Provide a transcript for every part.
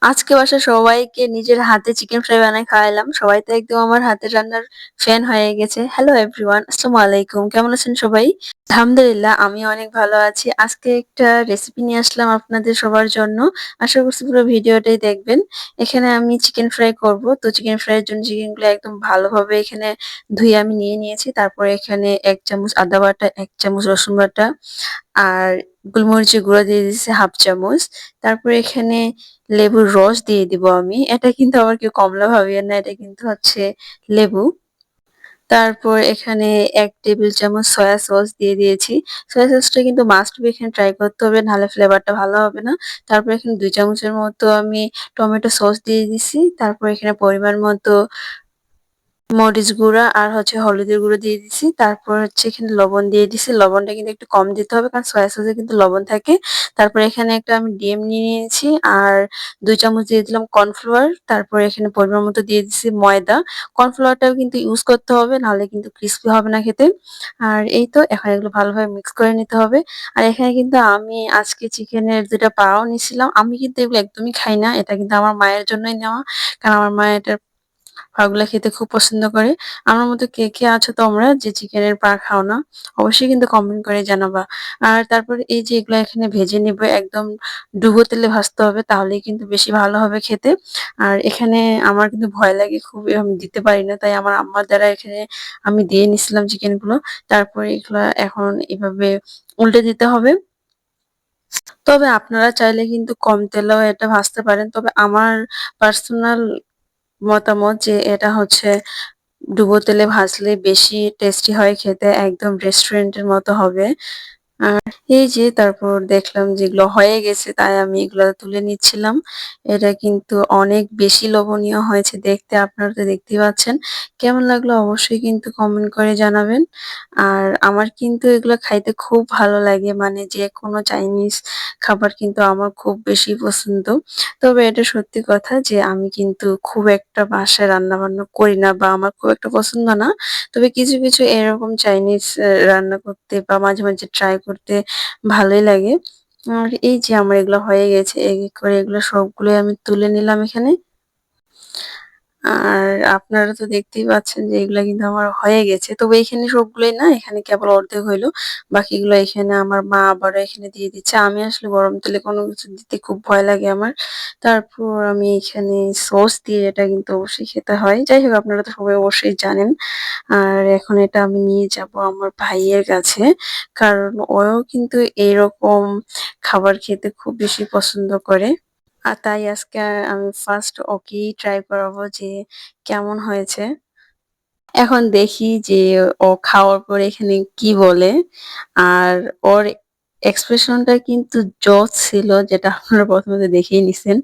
আজকে বাসায় সবাইকে নিজের হাতে চিকেন ফ্রাই বানায় খাওয়াইলাম। সবাই তো একদম আমার হাতের রান্নার ফ্যান হয়ে গেছে। হ্যালো এভরিওয়ান, আসসালামু আলাইকুম। কেমন আছেন সবাই? আলহামদুলিল্লাহ, আমি অনেক ভালো আছি। আজকে একটা রেসিপি নিয়ে আসলাম আপনাদের সবার জন্য। আশা করছি পুরো ভিডিওটাই দেখবেন। এখানে আমি চিকেন ফ্রাই করব। তো চিকেন ফ্রাই এর জন্য চিকেনগুলো একদম ভালোভাবে এখানে ধুয়ে আমি নিয়ে নিয়েছি। তারপরে এখানে ১ চামচ আদা বাটা, ১ চামচ রসুন বাটা আর গোলমরিচের গুঁড়া দিয়ে দিচ্ছি 1/2 চামচ। তারপরে এখানে লেবুর রস দিয়ে দিব আমি। এটা কিন্তু আবার কেউ কমলা ভাবিয়েন না, এটা কিন্তু হচ্ছে লেবু। তারপর এখানে ১ টেবিল চামচ সয়া সস দিয়ে দিয়েছি। সয়া সসটা কিন্তু মাস্ট বি এখানে ট্রাই করতে হবে, নাহলে ফ্লেভারটা ভালো হবে না। তারপর এখানে ২ চামচের মতো আমি টমেটো সস দিয়ে দিছি। তারপর এখানে পরিমাণ মতো মরিচ গুঁড়া আর হচ্ছে হলুদের গুঁড়ো দিয়ে দিছি। তারপর হচ্ছে এখানে লবণ দিয়ে দিছি। লবণটা কিন্তু একটু কম দিতে হবে, কারণ সয়া সসে কিন্তু লবণ থাকে। তারপর এখানে একটা আমি ডিম নিয়ে নিয়েছি আর ২ চামচ দিয়ে দিলাম কর্নফ্লাওয়ার। তারপর এখানে পরিমাণ মতো দিয়ে দিছি ময়দা। কর্নফ্লাওয়ারটাও কিন্তু ইউজ করতে হবে, নাহলে কিন্তু ক্রিসপি হবে না খেতে। আর এই তো এখন এগুলো ভালোভাবে মিক্স করে নিতে হবে। আর এখানে কিন্তু আমি আজকে চিকেনের ২ টা পাও নিছিলাম। আমি কিন্তু এগুলো একদমই খাই না। এটা কিন্তু আমার মায়ের জন্যই নেওয়া। কারণ আমার মা এটার পাগুলা খেতে খুব পছন্দ করে। আমার মতো কে, কে আছো তোমরা যে চিকেনের পা খাও না? অবশ্যই কিন্তু কমেন্ট করে জানাবা। আর তারপরে এই যে এগুলা এখানে ভেজে নিব, একদম ডুবো তেলে ভাজতে হবে, তাহলেই কিন্তু বেশি ভালো হবে খেতে। আর এখানে আমার কিন্তু ভয় লাগে খুবই, আমি দিতে পারি না। তাই আমার আম্মার দ্বারা এখানে আমি দিয়ে নিছিলাম চিকেনগুলো। তারপরে এগুলা এখন এভাবে উল্টে দিতে হবে। তবে আপনারা চাইলে কিন্তু কম তেলেও এটা ভাজতে পারেন। তবে আমার পার্সোনাল মতামত যে এটা হচ্ছে ডুবো তেলে ভাজলে বেশি টেস্টি হয় খেতে, একদম রেস্টুরেন্টের মতো হবে। আর এই যে তারপর দেখলাম যেগুলো হয়ে গেছে, তাই আমি এগুলো তুলে নিচ্ছিলাম। এটা কিন্তু অনেক বেশি লোভনীয় হয়েছে দেখতে, আপনারা তো দেখতেই পাচ্ছেন। কেমন লাগলো অবশ্যই কিন্তু কমেন্ট করে জানাবেন। আর আমার কিন্তু এগুলো খাইতে খুব ভালো লাগে, মানে যেকোনো চাইনিজ খাবার কিন্তু আমার খুব বেশি পছন্দ। তবে এটা সত্যি কথা যে আমি কিন্তু খুব একটা বাসায় রান্না-বান্না করি না, বা আমার খুব একটা পছন্দ না। তবে কিছু, কিছু এরকম চাইনিজ রান্না করতে বা মাঝে, মাঝে ট্রাই করতে ভালোই লাগে। আর এই যে আমার এগুলো হয়ে গেছে। এক, এক করে এগুলো সবগুলোই আমি তুলে নিলাম এখানে। আর আপনারা তো দেখতেই পাচ্ছেন যে এগুলা কিন্তু আমার হয়ে গেছে। তবে এখানে সবগুলোই না, এখানে কেবল অর্ধেক হইলো। বাকিগুলো এখানে আমার মা আবারও এখানে দিয়ে দিচ্ছে। আমি আসলে গরম তেলে কোনো কিছু দিতে খুব ভয় লাগে আমার। তারপর আমি এখানে সস দিয়ে, এটা কিন্তু অবশ্যই খেতে হয়। যাই হোক, আপনারা তো সবাই অবশ্যই জানেন। আর এখন এটা আমি নিয়ে যাবো আমার ভাইয়ের কাছে। কারণ ওও কিন্তু এরকম খাবার খেতে খুব বেশি পছন্দ করে। আর তাই আজকে আমি ফার্স্ট ওকেই ট্রাই করাবো যে কেমন হয়েছে। এখন দেখি যে ও খাওয়ার পরে এখানে কি বলে। আর ওর এক্সপ্রেশনটা কিন্তু জোস ছিল, যেটা আপনারা প্রথমে দেখেই নিছেন।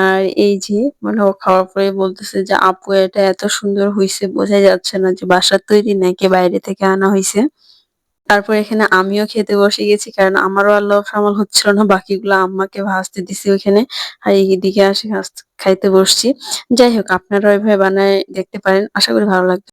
আর এই যে মানে ও খাওয়ার পরে বলতেছে যে, "আপু এটা এত সুন্দর হইছে, বোঝাই যাচ্ছে না যে বাসার তৈরি নাকি বাইরে থেকে আনা হইছে।" তারপর এখানে আমিও খেতে বসে গেছি, কারণ আমারও আর লোভ সামাল হচ্ছিল না। বাকিগুলো আম্মাকে ভাজতে দিছি ওইখানে। আর এইদিকে আসি খাইতে বসছি। যাই হোক, আপনারাও এভাবে বানায় দেখতে পারেন। আশা করি ভালো লাগবে।